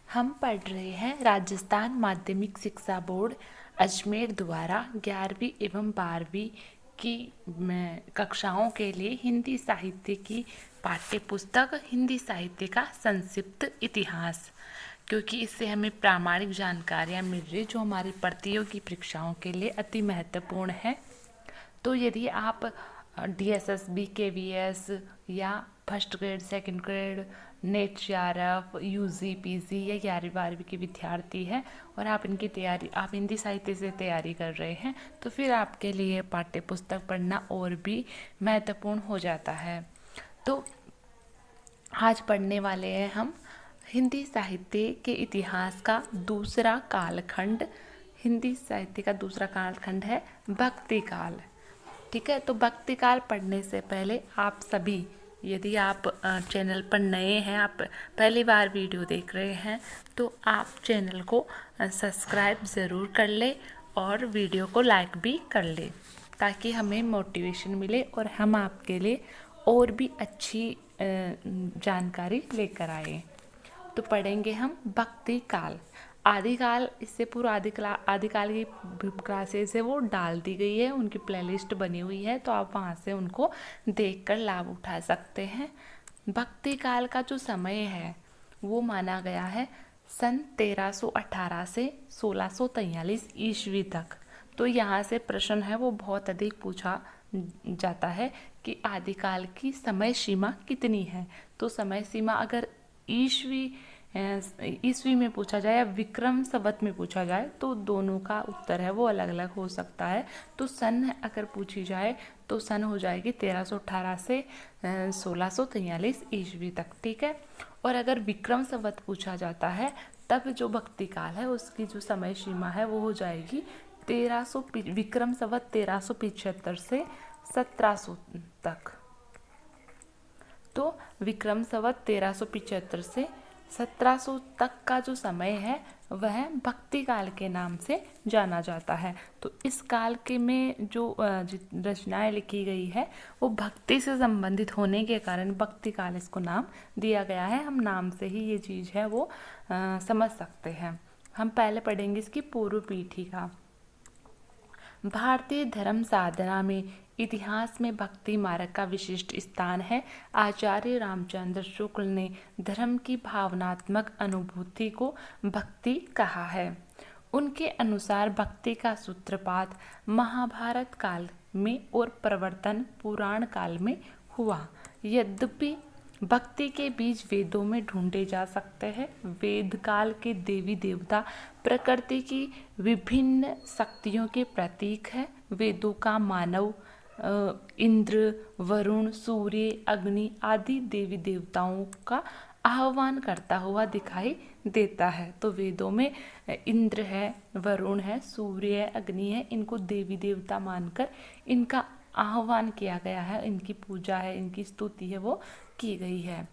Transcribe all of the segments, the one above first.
हम पढ़ रहे हैं राजस्थान माध्यमिक शिक्षा बोर्ड अजमेर द्वारा 11वीं एवं 12वीं की कक्षाओं के लिए हिंदी साहित्य की पाठ्य पुस्तक हिंदी साहित्य का संक्षिप्त इतिहास, क्योंकि इससे हमें प्रामाणिक जानकारियाँ मिल रही जो हमारी प्रतियोगी परीक्षाओं के लिए अति महत्वपूर्ण है। तो यदि आप DSSB KVS या first grade, second grade, net CRF, UG PG या 11वीं 12वीं के विद्यार्थी हैं और आप हिंदी साहित्य से तैयारी कर रहे हैं, तो फिर आपके लिए पाठ्य पुस्तक पढ़ना और भी महत्वपूर्ण हो जाता है। तो आज पढ़ने वाले हैं हम हिंदी साहित्य के इतिहास का दूसरा कालखंड। हिंदी साहित्य का दूसरा कालखंड है भक्ति काल। ठीक है, तो भक्ति काल पढ़ने से पहले आप सभी, यदि आप चैनल पर नए हैं, आप पहली बार वीडियो देख रहे हैं, तो आप चैनल को सब्सक्राइब ज़रूर कर ले और वीडियो को लाइक भी कर ले, ताकि हमें मोटिवेशन मिले और हम आपके लिए और भी अच्छी जानकारी लेकर आए। तो पढ़ेंगे हम भक्ति काल। आदिकाल, इससे पूर्व आदिकाल की क्लासेस है वो डाल दी गई है, उनकी प्लेलिस्ट बनी हुई है, तो आप वहाँ से उनको देखकर लाभ उठा सकते हैं। भक्ति काल का जो समय है वो माना गया है सन 1318 से 1643 ईस्वी तक। तो यहाँ से प्रश्न है वो बहुत अधिक पूछा जाता है कि आदिकाल की समय सीमा कितनी है। तो समय सीमा अगर ईस्वी में पूछा जाए या विक्रम संवत में पूछा जाए तो दोनों का उत्तर है वो अलग अलग हो सकता है। तो सन अगर पूछी जाए तो सन हो जाएगी 1318 से 1643 ईस्वी तक। ठीक है, और अगर विक्रम संवत पूछा जाता है तब जो भक्ति काल है उसकी जो समय सीमा है वो हो जाएगी विक्रम संवत 1375 से 1700 तक। तो विक्रम संवत 1375 से 1700 तक का जो समय है वह भक्ति काल के नाम से जाना जाता है। तो इस काल के में जो रचनाएं लिखी गई है वो भक्ति से संबंधित होने के कारण भक्ति काल इसको नाम दिया गया है। हम नाम से ही ये चीज़ है वो समझ सकते हैं। हम पहले पढ़ेंगे इसकी पूर्व पीठिका। भारतीय धर्म साधना में इतिहास में भक्ति मार्ग का विशिष्ट स्थान है। आचार्य रामचंद्र शुक्ल ने धर्म की भावनात्मक अनुभूति को भक्ति कहा है। उनके अनुसार भक्ति का सूत्रपात महाभारत काल में और प्रवर्तन पुराण काल में हुआ। यद्यपि भक्ति के बीज वेदों में ढूंढे जा सकते हैं। वेद काल के देवी देवता प्रकृति की विभिन्न शक्तियों के प्रतीक है। वेदों का मानव इंद्र, वरुण, सूर्य, अग्नि आदि देवी देवताओं का आह्वान करता हुआ दिखाई देता है। तो वेदों में इंद्र है, वरुण है, सूर्य है, अग्नि है, इनको देवी देवता मानकर इनका आह्वान किया गया है, इनकी पूजा है, इनकी स्तुति है वो की गई है।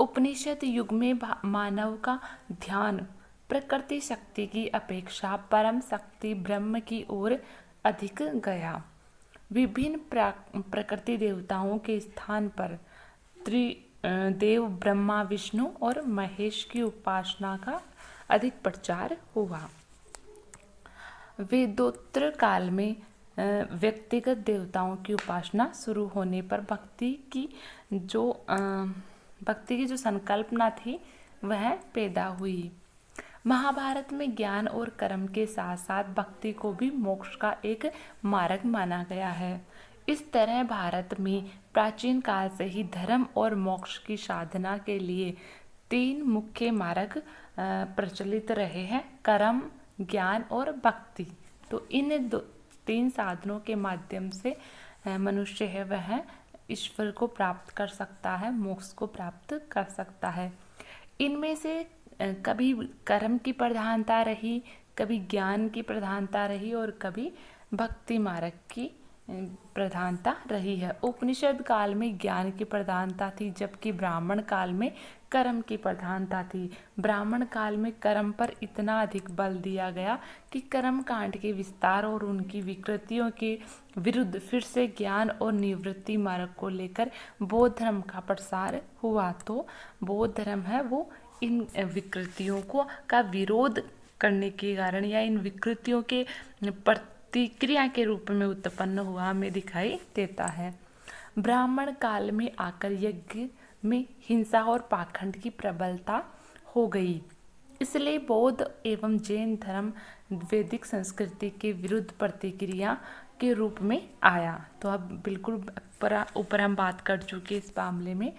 उपनिषद युग में मानव का ध्यान प्रकृति शक्ति की अपेक्षा परम शक्ति ब्रह्म की ओर अधिक गया। विभिन्न प्रकृति देवताओं के स्थान पर त्रिदेव ब्रह्मा, विष्णु और महेश की उपासना का अधिक प्रचार हुआ। वेदोत्तर काल में व्यक्तिगत देवताओं की उपासना शुरू होने पर भक्ति की जो संकल्पना थी वह पैदा हुई। महाभारत में ज्ञान और कर्म के साथ साथ भक्ति को भी मोक्ष का एक मार्ग माना गया है। इस तरह भारत में प्राचीन काल से ही धर्म और मोक्ष की साधना के लिए 3 मुख्य मार्ग प्रचलित रहे हैं: कर्म, ज्ञान और भक्ति। तो इन 3 साधनों के माध्यम से मनुष्य है वह ईश्वर को प्राप्त कर सकता है, मोक्ष को प्राप्त कर सकता है। इनमें से कभी कर्म की प्रधानता रही, कभी ज्ञान की प्रधानता रही और कभी भक्ति मार्ग की प्रधानता रही है। उपनिषद काल में ज्ञान की प्रधानता थी, जबकि ब्राह्मण काल में कर्म की प्रधानता थी। ब्राह्मण काल में कर्म पर इतना अधिक बल दिया गया कि कर्म कांड के विस्तार और उनकी विकृतियों के विरुद्ध फिर से ज्ञान और निवृत्ति मार्ग को लेकर बौद्ध धर्म का प्रसार हुआ। तो बौद्ध धर्म है वो इन विकृतियों का विरोध करने के कारण या इन विकृतियों के प्रतिक्रिया के रूप में उत्पन्न हुआ हमें दिखाई देता है। ब्राह्मण काल में आकर यज्ञ में हिंसा और पाखंड की प्रबलता हो गई, इसलिए बौद्ध एवं जैन धर्म वैदिक संस्कृति के विरुद्ध प्रतिक्रिया के रूप में आया। तो अब बिल्कुल ऊपर हम बात कर चुके इस मामले में।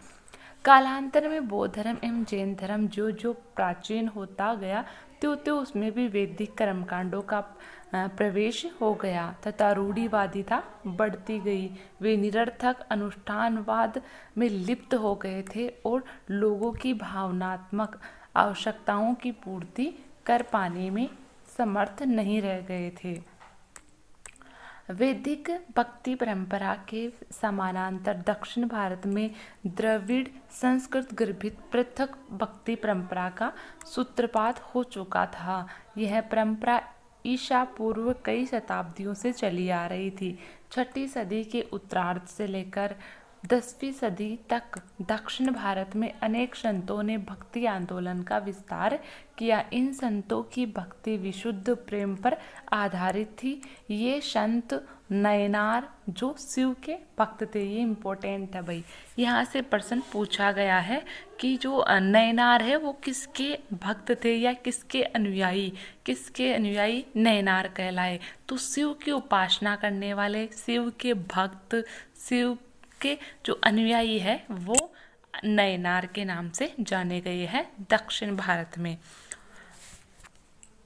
कालांतर में बौद्ध धर्म एवं जैन धर्म जो जो प्राचीन होता गया त्यों त्यों उसमें भी वैदिक कर्मकांडों का प्रवेश हो गया तथा रूढ़िवादिता बढ़ती गई। वे निरर्थक अनुष्ठानवाद में लिप्त हो गए थे और लोगों की भावनात्मक आवश्यकताओं की पूर्ति कर पाने में समर्थ नहीं रह गए थे। वैदिक भक्ति परंपरा के समानांतर दक्षिण भारत में द्रविड़ संस्कृत गर्भित पृथक भक्ति परंपरा का सूत्रपात हो चुका था। यह परंपरा ईसा पूर्व कई शताब्दियों से चली आ रही थी। 6वीं सदी के उत्तरार्ध से लेकर 10वीं सदी तक दक्षिण भारत में अनेक संतों ने भक्ति आंदोलन का विस्तार किया। इन संतों की भक्ति विशुद्ध प्रेम पर आधारित थी। ये संत नयनार जो शिव के भक्त थे, ये इम्पोर्टेंट है भाई, यहाँ से प्रश्न पूछा गया है कि जो नयनार है वो किसके भक्त थे या किसके अनुयायी नयनार कहलाए। तो शिव की उपासना करने वाले, शिव के भक्त, शिव के जो अनुयायी है वो नयनार के नाम से जाने गए हैं दक्षिण भारत में।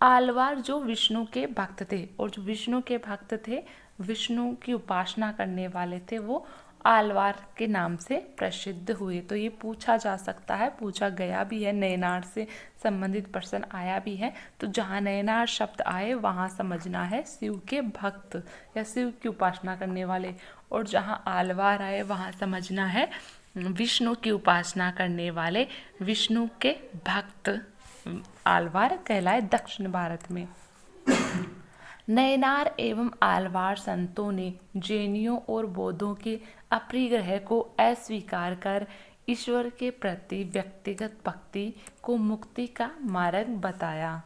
आलवार जो विष्णु के भक्त थे, और जो विष्णु के भक्त थे, विष्णु की उपासना करने वाले थे, वो आलवार के नाम से प्रसिद्ध हुए। तो ये पूछा जा सकता है, पूछा गया भी है, नयनार से संबंधित प्रश्न आया भी है। तो जहाँ नयनार शब्द आए वहाँ समझना है शिव के भक्त या शिव की उपासना करने वाले, और जहाँ आलवार आए वहाँ समझना है विष्णु की उपासना करने वाले, विष्णु के भक्त आलवार कहलाए दक्षिण भारत में। नयनार एवं आलवार संतों ने जैनियों और बौद्धों के अपरिग्रह को अस्वीकार कर ईश्वर के प्रति व्यक्तिगत भक्ति को मुक्ति का मार्ग बताया।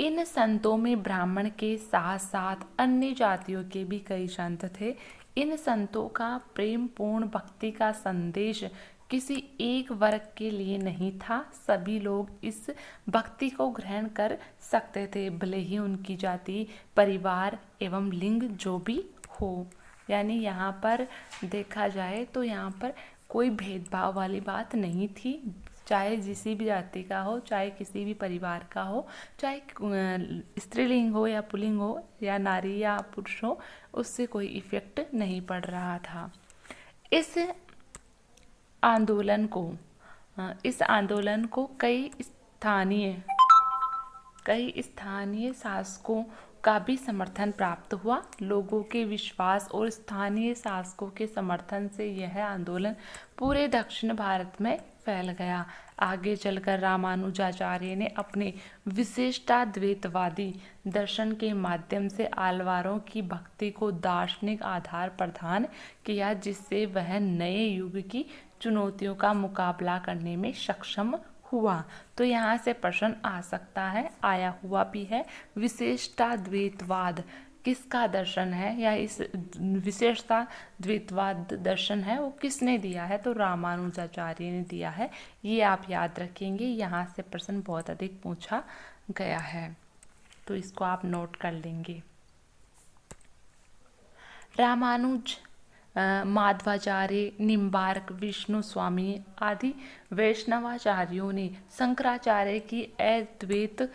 इन संतों में ब्राह्मण के साथ साथ अन्य जातियों के भी कई संत थे। इन संतों का प्रेम पूर्ण भक्ति का संदेश किसी एक वर्ग के लिए नहीं था। सभी लोग इस भक्ति को ग्रहण कर सकते थे, भले ही उनकी जाति, परिवार एवं लिंग जो भी हो। यानी यहाँ पर देखा जाए तो यहाँ पर कोई भेदभाव वाली बात नहीं थी। चाहे किसी भी जाति का हो, चाहे किसी भी परिवार का हो, चाहे स्त्रीलिंग हो या पुल्लिंग हो, या नारी या पुरुष हो, उससे कोई इफेक्ट नहीं पड़ रहा था। इस आंदोलन को कई स्थानीय शासकों का भी समर्थन प्राप्त हुआ। लोगों के विश्वास और स्थानीय शासकों के समर्थन से यह आंदोलन पूरे दक्षिण भारत में फैल गया। आगे चलकर रामानुजाचार्य ने अपने विशिष्टाद्वैतवादी दर्शन के माध्यम से आलवारों की भक्ति को दार्शनिक आधार प्रदान किया, जिससे वह नए युग की चुनौतियों का मुकाबला करने में सक्षम हुआ। तो यहाँ से प्रश्न आ सकता है, आया हुआ भी है, विशिष्टाद्वैतवाद किसका दर्शन है या इस विशेषता द्वैतवाद दर्शन है वो किसने दिया है? तो रामानुजाचार्य ने दिया है। ये आप याद रखेंगे, यहाँ से प्रश्न बहुत अधिक पूछा गया है, तो इसको आप नोट कर लेंगे। रामानुज, माधवाचार्य, निम्बार्क, विष्णु स्वामी आदि वैष्णवाचार्यों ने शंकराचार्य की अद्वैत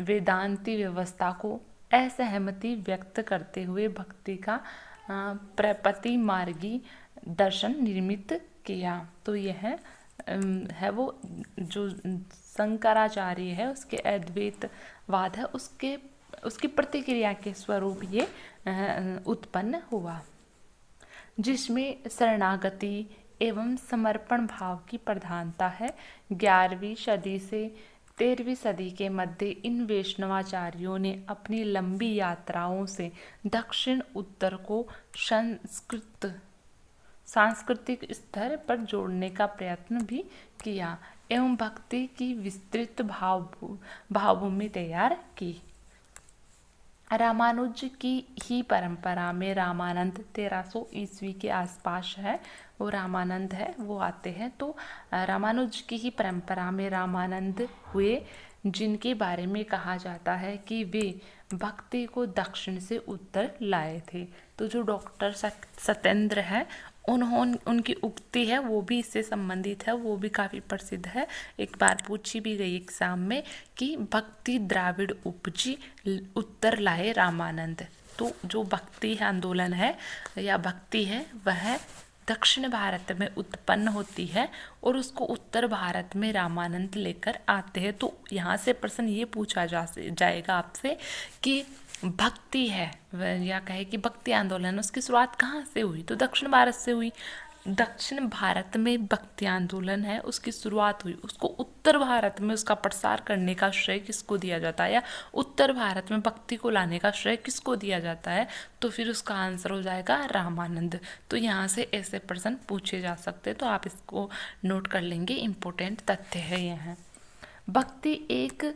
वेदांती व्यवस्था को असहमति व्यक्त करते हुए भक्ति का प्रपत्ति मार्गी दर्शन निर्मित किया। तो यह है वो जो शंकराचार्य है उसके अद्वैतवाद है, उसकी प्रतिक्रिया के स्वरूप ये उत्पन्न हुआ, जिसमें शरणागति एवं समर्पण भाव की प्रधानता है। 11वीं सदी से 13वीं सदी के मध्य इन वैष्णवाचार्यों ने अपनी लंबी यात्राओं से दक्षिण उत्तर को सांस्कृतिक स्तर पर जोड़ने का प्रयत्न भी किया। एवं भक्ति की विस्तृत भावभूमि तैयार की। रामानुज की ही परंपरा में रामानंद 1300 ईस्वी के आसपास है, वो रामानंद है वो आते हैं। तो रामानुज की ही परंपरा में रामानंद हुए, जिनके बारे में कहा जाता है कि वे भक्ति को दक्षिण से उत्तर लाए थे। तो जो डॉक्टर सत्येंद्र है, उनकी उक्ति है वो भी इससे संबंधित है, वो भी काफ़ी प्रसिद्ध है, एक बार पूछी भी गई एग्जाम में कि भक्ति द्राविड़ उपजी उत्तर लाए रामानंद। तो जो भक्ति आंदोलन है या भक्ति है वह दक्षिण भारत में उत्पन्न होती है और उसको उत्तर भारत में रामानंद लेकर आते हैं। तो यहाँ से प्रश्न ये पूछा जाएगा आपसे कि भक्ति है या कहे कि भक्ति आंदोलन उसकी शुरुआत कहाँ से हुई, तो दक्षिण भारत से हुई। दक्षिण भारत में भक्ति आंदोलन है उसकी शुरुआत हुई, उसको उत्तर भारत में उसका प्रसार करने का श्रेय किसको दिया जाता है, या उत्तर भारत में भक्ति को लाने का श्रेय किसको दिया जाता है, तो फिर उसका आंसर हो जाएगा रामानंद। तो यहाँ से ऐसे प्रश्न पूछे जा सकते हैं, तो आप इसको नोट कर लेंगे, इम्पोर्टेंट तथ्य है यह। भक्ति एक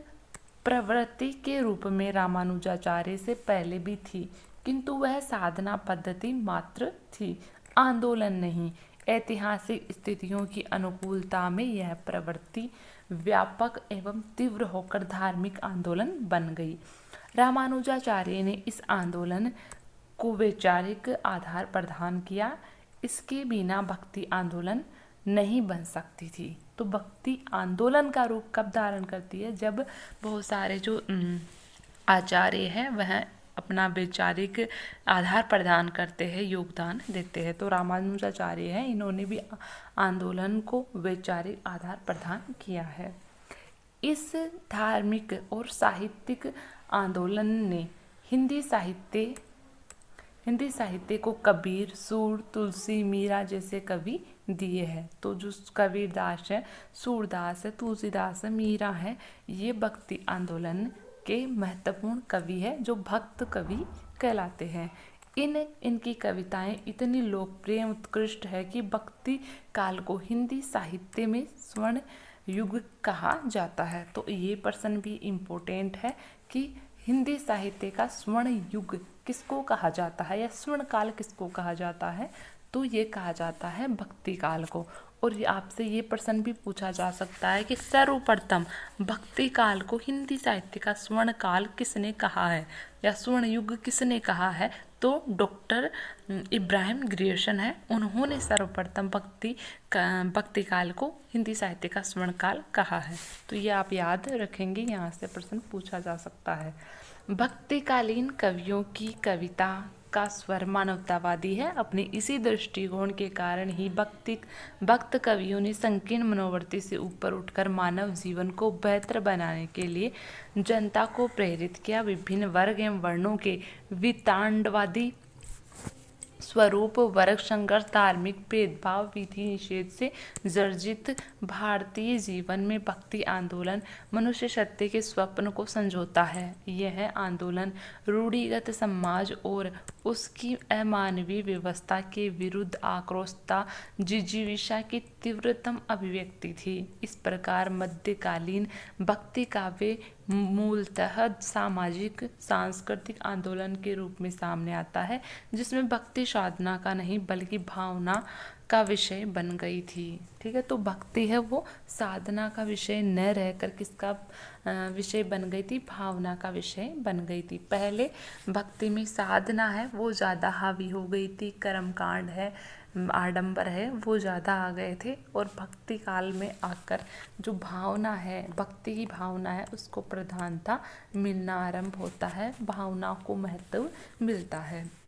प्रवृत्ति के रूप में रामानुजाचार्य से पहले भी थी, किंतु वह साधना पद्धति मात्र थी, आंदोलन नहीं। ऐतिहासिक स्थितियों की अनुकूलता में यह प्रवृत्ति व्यापक एवं तीव्र होकर धार्मिक आंदोलन बन गई। रामानुजाचार्य ने इस आंदोलन को वैचारिक आधार प्रदान किया, इसके बिना भक्ति आंदोलन नहीं बन सकती थी। तो भक्ति आंदोलन का रूप कब धारण करती है, जब बहुत सारे जो आचार्य हैं वह अपना वैचारिक आधार प्रदान करते हैं, योगदान देते हैं। तो रामानुजाचार्य हैं, इन्होंने भी आंदोलन को वैचारिक आधार प्रदान किया है। इस धार्मिक और साहित्यिक आंदोलन ने हिंदी साहित्य को कबीर, सूर, तुलसी, मीरा जैसे कवि दिए हैं। तो जो कबीरदास है, सूरदास है, तुलसीदास है, मीरा है, ये भक्ति आंदोलन के महत्वपूर्ण कवि है, जो भक्त कवि कहलाते हैं। इनकी कविताएं इतनी लोकप्रिय उत्कृष्ट है कि भक्ति काल को हिंदी साहित्य में स्वर्ण युग कहा जाता है। तो ये प्रश्न भी इम्पोर्टेंट है कि हिंदी साहित्य का स्वर्ण युग किसको कहा जाता है या स्वर्ण काल किसको कहा जाता है, तो ये कहा जाता है भक्ति काल को। और आपसे ये प्रश्न भी पूछा जा सकता है कि सर्वप्रथम भक्ति काल को हिंदी साहित्य का स्वर्ण काल किसने कहा है या स्वर्ण युग किसने कहा है, तो डॉक्टर इब्राहिम ग्रियर्सन है, उन्होंने सर्वप्रथम भक्ति काल को हिंदी साहित्य का स्वर्ण काल कहा है। तो ये आप याद रखेंगे, यहाँ से प्रश्न पूछा जा सकता है। भक्तिकालीन कवियों की कविता का स्वर मानवतावादी है। अपने इसी दृष्टिकोण के कारण ही भक्त कवियों ने संकीर्ण मनोवृत्ति से ऊपर उठकर मानव जीवन को बेहतर बनाने के लिए जनता को प्रेरित किया। विभिन्न वर्ग एवं वर्णों के वितांडवादी स्वरूप, वर्ग संघर्ष, धार्मिक भेदभाव, विधि निषेध से जर्जित भारतीय जीवन में भक्ति आंदोलन मनुष्य सत्य के स्वप्न को संजोता है। यह आंदोलन रूढ़िगत समाज और उसकी अमानवीय व्यवस्था के विरुद्ध आक्रोशता जिजीविषा की तीव्रतम अभिव्यक्ति थी। इस प्रकार मध्यकालीन भक्ति काव्य मूलतः सामाजिक सांस्कृतिक आंदोलन के रूप में सामने आता है, जिसमें भक्ति साधना का नहीं बल्कि भावना का विषय बन गई थी। ठीक है, तो भक्ति है वो साधना का विषय न रहकर किसका विषय बन गई थी, भावना का विषय बन गई थी। पहले भक्ति में साधना है वो ज़्यादा हावी हो गई थी, कर्मकांड है, आडंबर है वो ज़्यादा आ गए थे, और भक्ति काल में आकर जो भावना है, भक्ति की भावना है, उसको प्रधानता मिलना आरंभ होता है, भावना को महत्व मिलता है।